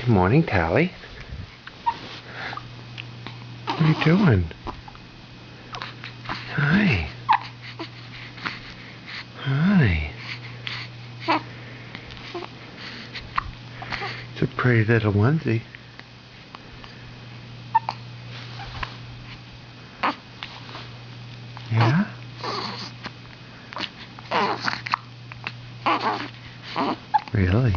Good morning, Tally. What are you doing? Hi. Hi. It's a pretty little onesie. Yeah? Really?